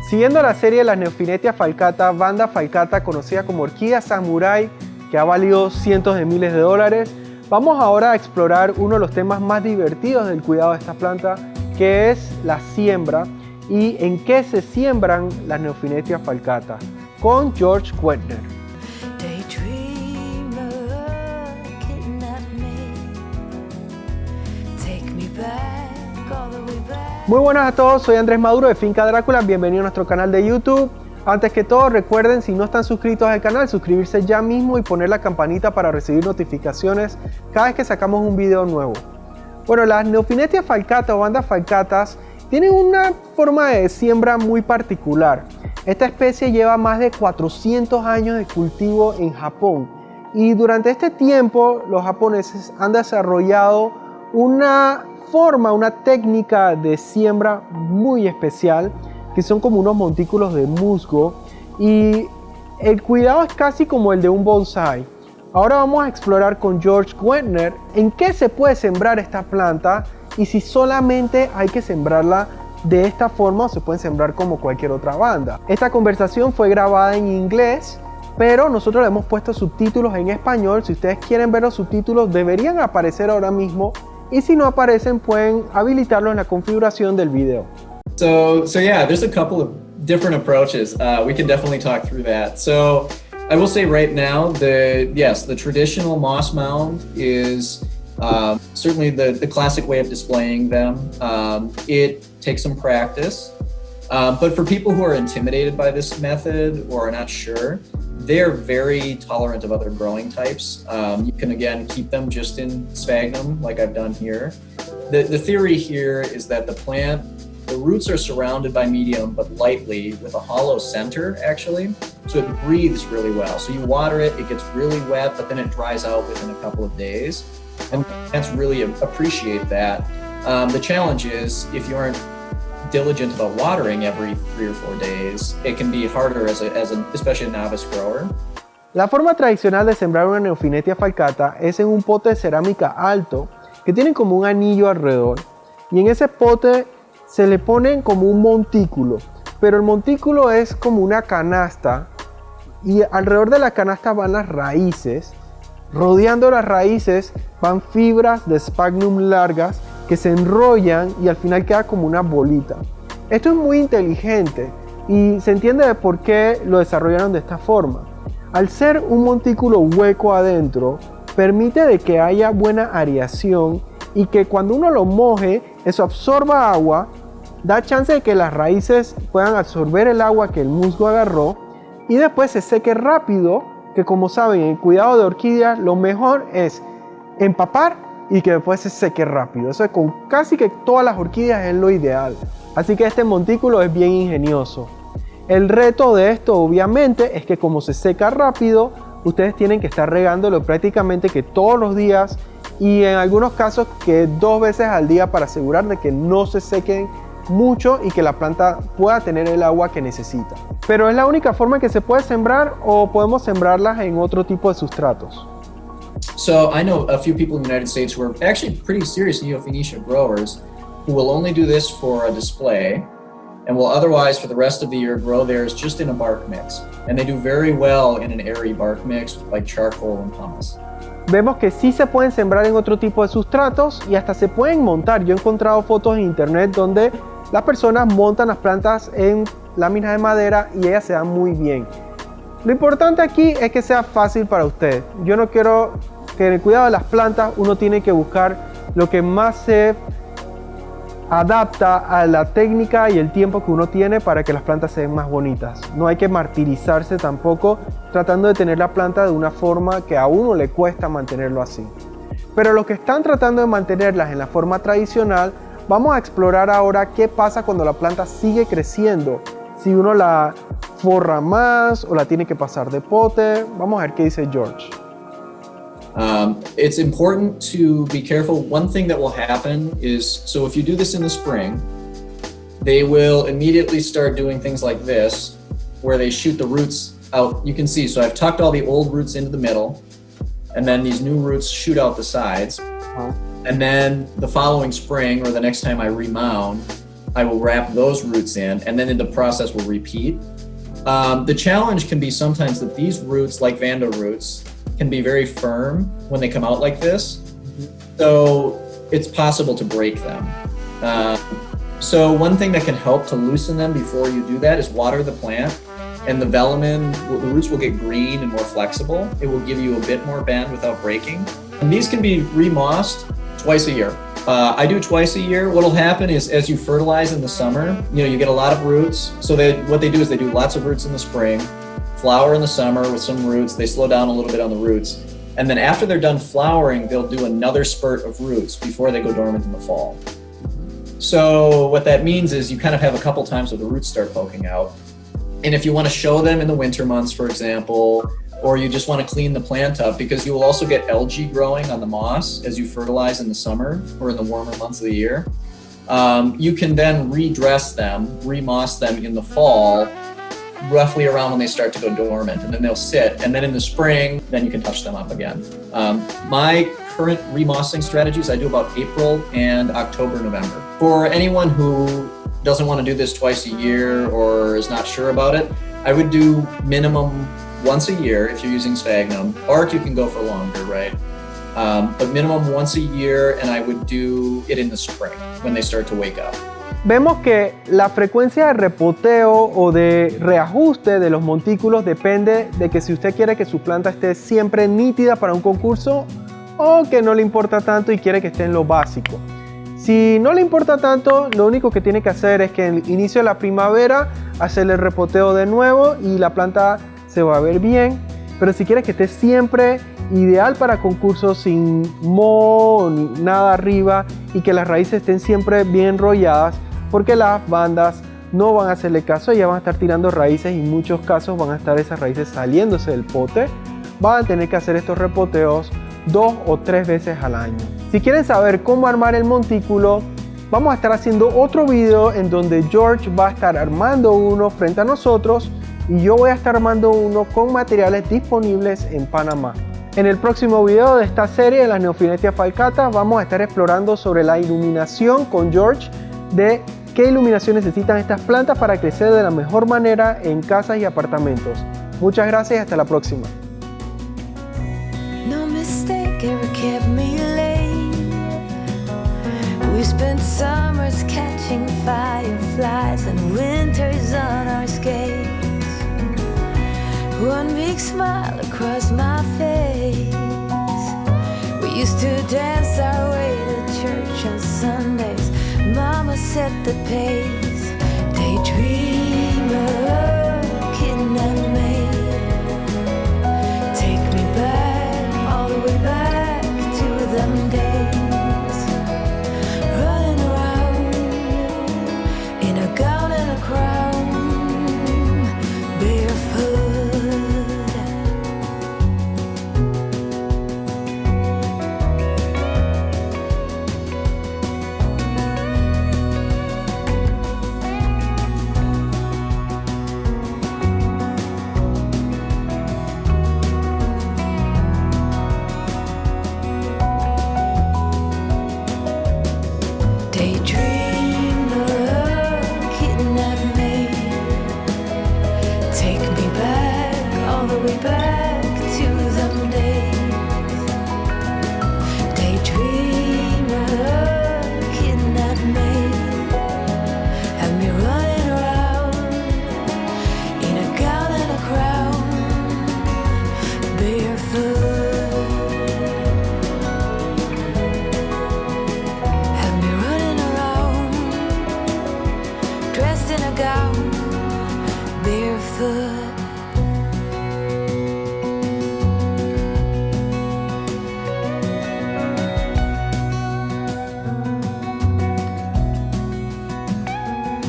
Siguiendo la serie de las Neophynetia falcata, banda falcata conocida como orquídea samurai, que ha valido cientos de miles de dólares, vamos ahora a explorar uno de los temas más divertidos del cuidado de esta planta, que es la siembra y en qué se siembran las Neophynetia falcata, con George Kuettner. Muy buenas a todos, soy Andrés Maduro de Finca Drácula, bienvenido a nuestro canal de YouTube. Antes que todo, recuerden, si no están suscritos al canal, suscribirse ya mismo y poner la campanita para recibir notificaciones cada vez que sacamos un video nuevo. Bueno, las Neophynetia falcata o bandas falcatas tienen una forma de siembra muy particular. Esta especie lleva más de 400 años de cultivo en Japón y durante este tiempo los japoneses han desarrollado una técnica de siembra muy especial, que son como unos montículos de musgo, y el cuidado es casi como el de un bonsai. Ahora vamos a explorar con George Kuettner en qué se puede sembrar esta planta y si solamente hay que sembrarla de esta forma o se pueden sembrar como cualquier otra banda. Esta conversación fue grabada en inglés, pero nosotros le hemos puesto subtítulos en español. Si ustedes quieren ver los subtítulos, deberían aparecer ahora mismo, y si no aparecen, pueden habilitarlo en la configuración del video. So yeah, there's a couple of different approaches. We can definitely talk through that. So I will say right now, the traditional moss mound is certainly the classic way of displaying them. It takes some practice, but for people who are intimidated by this method or are not sure, they're very tolerant of other growing types. You can again keep them just in sphagnum like I've done here. The theory here is that the roots are surrounded by medium but lightly with a hollow center actually, so it breathes really well. So you water it, it gets really wet, but then it dries out within a couple of days, and plants really appreciate that. The challenge is if you aren't diligent about watering every 3 or 4 days, it can be harder especially a novice grower. La forma tradicional de sembrar una Neophynetia falcata es en un pote de cerámica alto que tiene como un anillo alrededor, y en ese pote se le ponen como un montículo, pero el montículo es como una canasta y alrededor de la canasta van las raíces. Rodeando las raíces van fibras de sphagnum largas que se enrollan y al final queda como una bolita. Esto es muy inteligente y se entiende de por qué lo desarrollaron de esta forma. Al ser un montículo hueco adentro, permite de que haya buena aireación y que cuando uno lo moje, eso absorba agua, da chance de que las raíces puedan absorber el agua que el musgo agarró y después se seque rápido, que como saben, en el cuidado de orquídeas lo mejor es empapar y que después se seque rápido. Eso es con casi que todas las orquídeas es lo ideal. Así que este montículo es bien ingenioso. El reto de esto obviamente es que como se seca rápido, ustedes tienen que estar regándolo prácticamente que todos los días y en algunos casos que 2 veces al día para asegurar de que no se sequen mucho y que la planta pueda tener el agua que necesita. Pero ¿es la única forma que se puede sembrar o podemos sembrarlas en otro tipo de sustratos? So I know a few people in the United States who are actually pretty serious Neophynetia growers who will only do this for a display and will otherwise for the rest of the year grow theirs just in a bark mix. And they do very well in an airy bark mix like charcoal and pumice. Vemos que sí se pueden sembrar en otro tipo de sustratos y hasta se pueden montar. Yo he encontrado fotos en internet donde las personas montan las plantas en láminas de madera y ellas se dan muy bien. Lo importante aquí es que sea fácil para usted. Yo no quiero que en el cuidado de las plantas uno tiene que buscar lo que más se adapta a la técnica y el tiempo que uno tiene para que las plantas se den más bonitas. No hay que martirizarse tampoco tratando de tener la planta de una forma que a uno le cuesta mantenerlo así. Pero los que están tratando de mantenerlas en la forma tradicional, vamos a explorar ahora qué pasa cuando la planta sigue creciendo. Si uno la forra más o la tiene que pasar de pote. Vamos a ver qué dice George. It's important to be careful. One thing that will happen is, so if you do this in the spring, they will immediately start doing things like this, where they shoot the roots out. You can see, so I've tucked all the old roots into the middle, and then these new roots shoot out the sides. And then the following spring, or the next time I remound, I will wrap those roots in, and then the process will repeat. The challenge can be sometimes that these roots, like Vanda roots, can be very firm when they come out like this. So it's possible to break them. So one thing that can help to loosen them before you do that is water the plant. And the velamen, the roots will get green and more flexible. It will give you a bit more bend without breaking. And these can be remossed twice a year. I do twice a year. What'll happen is as you fertilize in the summer, you get a lot of roots. So what they do is they do lots of roots in the spring, flower in the summer with some roots. They slow down a little bit on the roots. And then after they're done flowering, they'll do another spurt of roots before they go dormant in the fall. So what that means is you kind of have a couple times where the roots start poking out. And if you want to show them in the winter months, for example, or you just want to clean the plant up, because you will also get algae growing on the moss as you fertilize in the summer or in the warmer months of the year, you can then redress them, remoss them in the fall, roughly around when they start to go dormant, and then they'll sit. And then in the spring, then you can touch them up again. My current remossing strategies, I do about April and October, November. For anyone who doesn't want to do this twice a year or is not sure about it, I would do minimum once a year if you're using sphagnum, or you can go for longer, right? But minimum once a year, and I would do it in the spring when they start to wake up. Vemos que la frecuencia de repoteo o de reajuste de los montículos depende de que si usted quiere que su planta esté siempre nítida para un concurso o que no le importa tanto y quiere que esté en lo básico. Si no le importa tanto, lo único que tiene que hacer es que en el inicio de la primavera hacerle el repoteo de nuevo y la planta se va a ver bien. Pero si quieres que esté siempre ideal para concursos sin moho ni nada arriba y que las raíces estén siempre bien enrolladas, porque las bandas no van a hacerle caso, ya van a estar tirando raíces y en muchos casos van a estar esas raíces saliéndose del pote, van a tener que hacer estos repoteos 2 o 3 veces al año. Si quieren saber cómo armar el montículo, vamos a estar haciendo otro video en donde George va a estar armando uno frente a nosotros y yo voy a estar armando uno con materiales disponibles en Panamá. En el próximo video de esta serie de las Neofinetia falcata vamos a estar explorando sobre la iluminación con George, de qué iluminación necesitan estas plantas para crecer de la mejor manera en casas y apartamentos. Muchas gracias y hasta la próxima. No mistake ever kept me late. We spent summers catching fireflies and winters on our skates. One big smile across my face. We used to dance our way to church on Sundays. Mama set the pace. Daydreamer, kidnapped me. Take me back, all the way back to them days. Running around in a gown and a crown, barefoot. Dressed in a gown, barefoot.